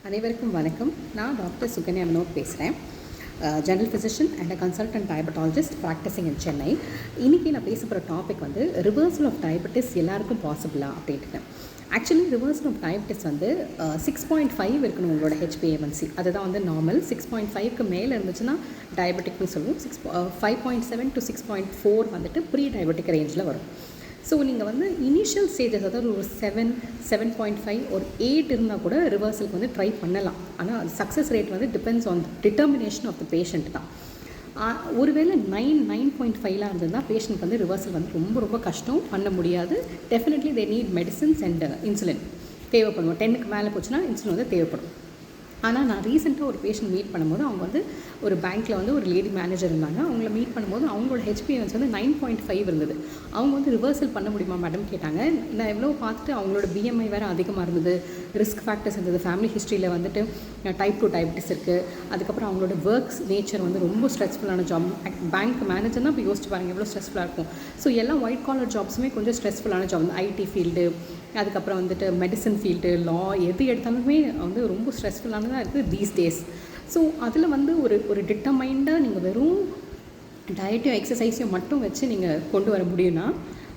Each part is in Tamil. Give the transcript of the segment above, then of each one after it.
அனைவருக்கும் வணக்கம். நான் டாக்டர் சுகன்யா வினோத் பேசுகிறேன். General physician and consultant diabetologist practising in Chennai. இன்றைக்கி நான் பேச போகிற டாபிக் வந்து ரிவர்சல் ஆஃப் டயபெட்டிஸ் எல்லாருக்கும் பாசிபிளா அப்படின்ட்டு. ஆக்சுவலி ரிவர்சல் ஆஃப் டயபெட்டிஸ் வந்து 6.5 இருக்கணும் உங்களோட HbA1c. அதுதான் வந்து நார்மல். 6.5க்கு மேலே இருந்துச்சுன்னா டயபெட்டிக்னு சொல்லுவோம். 5.7 to 6.4 வந்துட்டு ப்ரீ டயபெட்டிக் ரேஞ்சில் வரும். ஸோ நீங்கள் வந்து இனிஷியல் ஸ்டேஜஸ், அதாவது ஒரு 7.5 ஒரு 8 இருந்தால் கூட ரிவர்சலுக்கு வந்து ட்ரை பண்ணலாம். ஆனால் அது சக்ஸஸ் ரேட் வந்து depends on determination of the patient தான். ஒருவேளை 9.5 இருந்ததுன்னா பேஷண்ட்க்கு வந்து ரிவர்சல் வந்து ரொம்ப கஷ்டம், பண்ண முடியாது. Definitely they need medicines and insulin தேவைப்படும். 10க்கு மேலே போச்சுன்னா இன்சுலின் வந்து தேவைப்படும். ஆனால் நான் ரீசெண்டாக ஒரு பேஷண்ட் மீட் பண்ணும்போது அவங்க வந்து ஒரு பேங்க்கில் வந்து ஒரு லேடி மேனேஜர் இருந்தாங்க. அவங்கள மீட் பண்ணும்போது அவங்களோட HbA1c வந்து 9.5 இருந்தது. அவங்க வந்து ரிவர்சல் பண்ண முடியுமா மேடம் கேட்டாங்க. நான் எவ்வளோ பார்த்துட்டு அவங்களோட BMI வேறு அதிகமாக இருந்தது, ரிஸ்க் ஃபேக்டர்ஸ் இருந்தது, ஃபேமிலி ஹிஸ்ட்ரியில் வந்துட்டு டைப் 2 டயபெட்டிஸ் இருக்குது. அதுக்கப்புறம் அவங்களோட ஒர்க்ஸ் நேச்சர் வந்து ரொம்ப ஸ்ட்ரெஸ்ஃபுல்லான ஜாப். பேங்க் மேனேஜர்னால் இப்போ யோசிச்சு பாருங்கள் எவ்வளோ ஸ்ட்ரெஸ்ஃபுல்லாக இருக்கும். ஸோ எல்லாம் ஒயிட் காலர் ஜாப்ஸுமே கொஞ்சம் ஸ்ட்ரெஸ்ஃபுல்லான ஜாப். IT ஃபீல்டு, அதுக்கப்புறம் வந்துட்டு மெடிசன் ஃபீல்டு, லா, எது எடுத்தாலுமே வந்து ரொம்ப ஸ்ட்ரெஸ்ஃபுல்லானதாக இருக்குது தீஸ் டேஸ். ஸோ அதில் வந்து ஒரு டிட்டர்மைண்டாக நீங்கள் வெறும் டயட்டையும் எக்ஸசைஸையும் மட்டும் வச்சு நீங்கள் கொண்டு வர முடியும்னா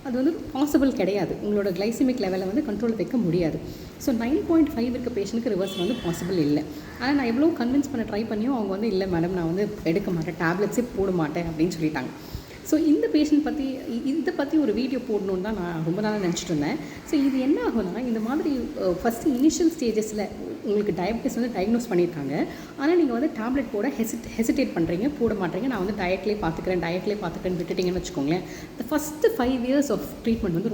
அது வந்து பாசிபிள் கிடையாது. உங்களோட கிளைசிமிக் லெவலை வந்து கண்ட்ரோல் வைக்க முடியாது. ஸோ 9.5 இருக்க பேஷண்ட்டுக்கு ரிவர்ஸ் வந்து பாசிபிள் இல்லை. ஆனால் நான் எவ்வளோ கன்வின்ஸ் பண்ண ட்ரை பண்ணியும் அவங்க வந்து இல்லை மேடம் நான் வந்து எடுக்க மாட்டேன், டேப்லெட்ஸே போட மாட்டேன் அப்படின்னு சொல்லிட்டாங்க. ஸோ இந்த பேஷண்ட் இதை பற்றி ஒரு வீடியோ போடணுன்னு தான் நான் ரொம்ப நாளாக நினச்சிட்டு இருந்தேன். ஸோ இது என்ன ஆகும்னா, இந்த மாதிரி ஃபஸ்ட்டு இனிஷியல் ஸ்டேஜஸில் உங்களுக்கு டயபெட்டிஸ் வந்து டயக்னோஸ் பண்ணியிருக்காங்க. ஆனால் நீங்கள் வந்து டேப்லெட் போட ஹெசிடேட் பண்ணுறீங்க, போட மாட்டேங்க. நான் வந்து டயட்லேயே பார்த்துக்கிறேன்னு விட்டுட்டிங்கன்னு வச்சுக்கோங்களேன். இந்த ஃபஸ்ட்டு 5 years ஆஃப் ட்ரீட்மெண்ட் வந்து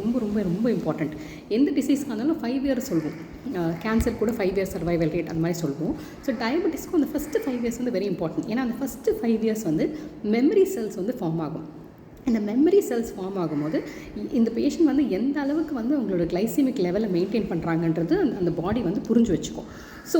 ரொம்ப இம்பார்ட்டண்ட். எந்த டிசீஸ்க்கு இருந்தாலும் 5 years சொல்லுவோம். கேன்சர் கூட 5 years சர்வைவல் ரேட் அந்த மாதிரி சொல்லுவோம். ஸோ டயபெட்டிஸ்க்கும் அந்த ஃபஸ்ட்டு 5 years வந்து வெரி இம்பார்ட்டன்ட். ஏன்னா அந்த ஃபஸ்ட்டு 5 years வந்து மெமரி செல்ஸ் வந்து ஃபார்ம் ஆகும். இந்த மெமரி செல்ஸ் ஃபார்ம் ஆகும்போது இந்த பேஷண்ட் வந்து எந்த அளவுக்கு வந்து அவங்களோட கிளைசிமிக் லெவலை மெயின்டைன் பண்ணுறாங்கன்றது அந்த பாடி வந்து புரிஞ்சு வச்சுக்கும். ஸோ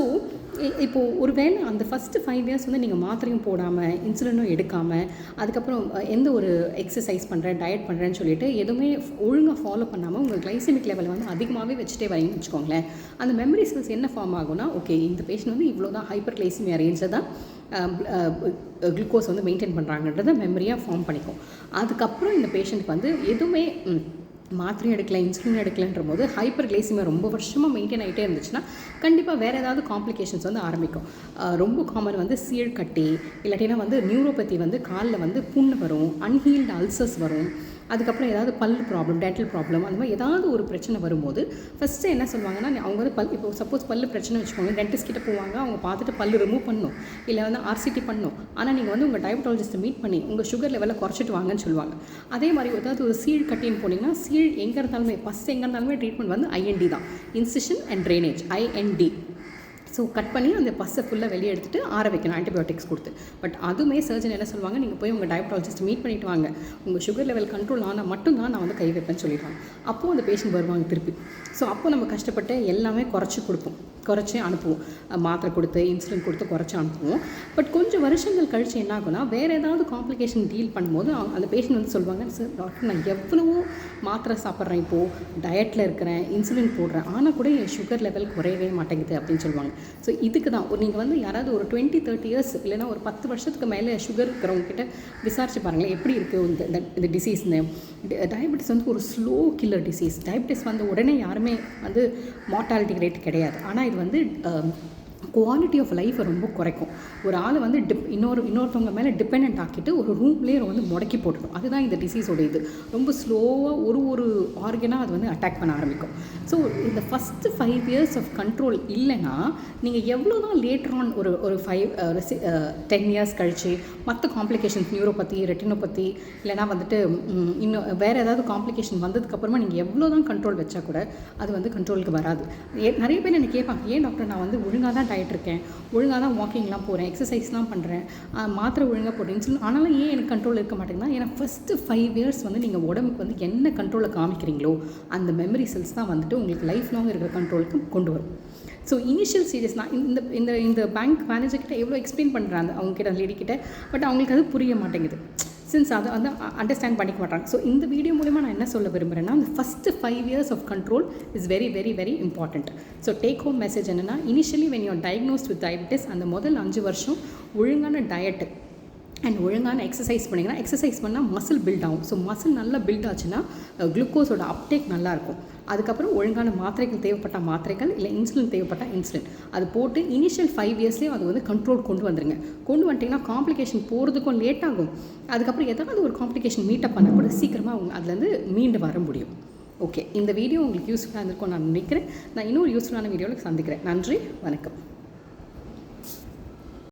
இப்போது ஒரு வேளை அந்த ஃபஸ்ட்டு 5 years வந்து நீங்கள் மாத்திரையும் போடாமல் இன்சுலினும் எடுக்காமல் அதுக்கப்புறம் எந்த ஒரு எக்ஸசைஸ் பண்ணுறேன் டயட் பண்ணுறேன்னு சொல்லிட்டு எதுவுமே ஒழுங்காக ஃபாலோ பண்ணாமல் உங்கள் கிளைசிமிக் லெவலை வந்து அதிகமாகவே வச்சுட்டே வரீங்கன்னு வச்சுக்கோங்களேன். அந்த மெமரி செல்ஸ் என்ன ஃபார்ம் ஆகும்னா, ஓகே இந்த பேஷண்ட் வந்து இவ்வளோ தான் ஹைப்பர் கிளைசிமியா ரேஞ்சில் தான் குளுக்கோஸ் வந்து மெயின்டைன் பண்ணுறாங்கன்றத மெமரியாக ஃபார்ம் பண்ணிக்கும். அதுக்கப்புறம் இந்த பேஷண்ட்க்கு வந்து எதுவுமே மாத்திரையும் எடுக்கல, இன்சுலின் எடுக்கலன்ற போது ஹைப்பர் கிளைசிமியா ரொம்ப வருஷமாக மெயின்டைன் ஆகிட்டே இருந்துச்சுன்னா கண்டிப்பாக வேறு ஏதாவது காம்ப்ளிகேஷன்ஸ் வந்து ஆரம்பிக்கும். ரொம்ப காமன் வந்து சீழ்கட்டி, இல்லாட்டினா வந்து நியூரோபதி வந்து காலில் வந்து புண்ணு வரும், அன்ஹீல்டு அல்சர்ஸ் வரும். அதுக்கப்புறம் ஏதாவது பல்லு ப்ராப்ளம், டென்டல் ப்ராப்ளம், அந்த மாதிரி ஏதாவது ஒரு பிரச்சனை வரும்போது ஃபஸ்ட்டு என்ன சொல்லுவாங்கன்னா, அவங்க வந்து இப்போ சப்போஸ் பல்லு பிரச்சனை வச்சுக்கோங்க, டென்டிஸ்ட் கிட்ட போவாங்க, அவங்க பார்த்துட்டு பல்லு ரிமூவ் பண்ணணும், இல்லை வந்து RCT பண்ணணும். ஆனால் நீங்கள் வந்து உங்கள் டயபட்டாலஜிஸ்ட்டை மீட் பண்ணி உங்கள் சுகர் லெவலை குறைச்சிட்டு வாங்கன்னு சொல்லுவாங்க. அதே மாதிரி ஏதாவது ஒரு சீழ் கட்டின்னு போனீங்கன்னா, சீழ் எங்கே இருந்தாலுமே ஃபஸ்ட் எங்கே இருந்தாலுமே ட்ரீட்மெண்ட் வந்து IND தான், incision and drainage, IND. So cut பண்ணி அந்த பஸ்ஸை ஃபுல்லாக வெளியே எடுத்துகிட்டு ஆற வைக்கணும் ஆன்டிபயோட்டிக்ஸ் கொடுத்து. பட் அதுவுமே சர்ஜன் என்ன சொல்லுவாங்க, நீங்கள் போய் உங்கள் டயபட்டாலஜிஸ்ட் மீட் பண்ணிவிட்டு வாங்க, உங்கள் சுகர் லெவல் கண்ட்ரோல் ஆனால் மட்டும்தான் நான் வந்து கை வைப்பேன்னு சொல்லிடுவாங்க. அப்போது அந்த பேஷண்ட் வருவாங்க திருப்பி. ஸோ அப்போ நம்ம கஷ்டப்பட்டு எல்லாமே குறைச்சி அனுப்புவோம். மாத்திரை கொடுத்து இன்சுலின் கொடுத்து குறைச்சி அனுப்புவோம். பட் கொஞ்சம் வருஷங்கள் கழித்து என்ன ஆகும்னா, வேறு ஏதாவது காம்ப்ளிகேஷன் டீல் பண்ணும்போது அந்த பேஷண்ட் வந்து சொல்லுவாங்க, சார் டாக்டர் நான் எவ்வளவோ மாத்திரை சாப்பிட்றேன், இப்போது டயட்டில் இருக்கிறேன், இன்சுலின் போடுறேன், ஆனால் கூட என் சுகர் லெவல் குறையவே மாட்டேங்குது அப்படின்னு சொல்லுவாங்க. ஸோ இதுக்கு தான் நீங்கள் வந்து யாராவது ஒரு 20-30 years இல்லைனா ஒரு 10 வருஷத்துக்கு மேலே சுகர் இருக்கிறவங்க கிட்ட விசாரிச்சு பாருங்களேன் எப்படி இருக்குது இந்த டிசீஸ்னு. டயபெட்டிஸ் வந்து ஒரு ஸ்லோ கில்லர் டிசீஸ். டயபெட்டிஸ் வந்து உடனே யாருமே வந்து மார்ட்டாலிட்டி ரேட் கிடையாது. ஆனால் இது வந்து குவாலிட்டி ஆஃப் லைஃப்பை ரொம்ப குறைக்கும். ஒரு ஆளை வந்து இன்னொருத்தவங்க மேலே டிபெண்ட் ஆக்கிட்டு ஒரு ரூம்லேயே வந்து முடக்கி போட்டுடும். அதுதான் இந்த டிசீஸோட இது. ரொம்ப ஸ்லோவாக ஒரு ஆர்கனாக அது வந்து அட்டாக் பண்ண ஆரம்பிக்கும். ஸோ இந்த ஃபஸ்ட்டு 5 years ஆஃப் கண்ட்ரோல் இல்லைன்னா நீங்கள் எவ்வளோ தான் லேட்டர் ஆன் ஒரு 10 years கழிச்சு மற்ற காம்ப்ளிகேஷன்ஸ், நியூரோபதி, ரெட்டினோபதி, இல்லைனா வந்துட்டு இன்னும் வேறு ஏதாவது காம்ப்ளிகேஷன் வந்ததுக்கப்புறமா நீங்கள் எவ்வளோ தான் கண்ட்ரோல் வச்சா கூட அது வந்து கண்ட்ரோலுக்கு வராது. நிறைய பேர் எனக்கு கேட்பாங்க, ஏன் டாக்டர் நான் வந்து ஒழுங்காக தான் டயட் இருக்கேன், ஒழுங்காக தான் வாக்கிங்லாம் போகிறேன், எக்ஸசைஸ்லாம் பண்ணுறேன், மாத்திரை ஒழுங்காக போடுறேன், இன்சுலின், ஆனாலும் ஏன் எனக்கு கண்ட்ரோல் இருக்க மாட்டேங்குதுன்னா, ஏன்னா ஃபஸ்ட்டு 5 years வந்து நீங்கள் உடம்புக்கு வந்து என்ன கண்ட்ரோலை காமிக்கிறீங்களோ அந்த மெமரி செல்ஸ் தான் வந்துட்டு உங்களுக்கு லைஃப் லாங் இருக்கிற கண்ட்ரோலுக்கு கொண்டு வரும். ஸோ இனிஷியல் ஸ்டேஜஸ் நான் இந்த பேங்க் மேனேஜர்கிட்ட எவ்வளோ எக்ஸ்பிளைன் பண்ணுறாங்க அவங்ககிட்ட, லேடிக்கிட்ட, பட் அவங்களுக்கு அது புரிய மாட்டேங்குது. சின்ஸ் அதை வந்து அண்டர்ஸ்டாண்ட் பண்ணிக்க மாட்டாங்க. ஸோ இந்த வீடியோ மூலிமா நான் என்ன சொல்ல விரும்புகிறேன்னா, அந்த first 5 years of control is very very very important. So take home message என்னென்னா, initially when you are diagnosed with diabetes, அந்த முதல் 5 வருஷம் ஒழுங்கான டயட்டு அண்ட் ஒழுங்கான எக்ஸசைஸ் பண்ணிங்கன்னா, எக்ஸசைஸ் பண்ணால் மசில் பில்ட் ஆகும். ஸோ மசில் நல்லா பில்ட் ஆச்சுன்னா குளுக்கோஸோட அப்டேக் நல்லாயிருக்கும். அதுக்கப்புறம் ஒழுங்கான மாத்திரைகள் தேவைப்பட்ட மாத்திரைகள், இல்லை இன்சுலின் தேவைப்பட்டால் இன்சுலின் அது போட்டு இனிஷியல் 5 yearsலேயும் அது வந்து கண்ட்ரோல் கொண்டு வந்துடுங்க. கொண்டு வந்துட்டிங்கன்னா காம்ப்ளிகேஷன் போகிறதுக்கும் லேட் ஆகும். அதுக்கப்புறம் ஏதாவது ஒரு காம்ப்ளிகேஷன் மீட்டப் பண்ண கூட சீக்கிரமாக அவங்க அதுலேருந்து மீண்டு வர முடியும். ஓகே, இந்த வீடியோ உங்களுக்கு யூஸ்ஃபுல்லாக இருந்திருக்கும் நான் நினைக்கிறேன். நான் இன்னொரு யூஸ்ஃபுல்லான வீடியோவில் சந்திக்கிறேன். நன்றி, வணக்கம்.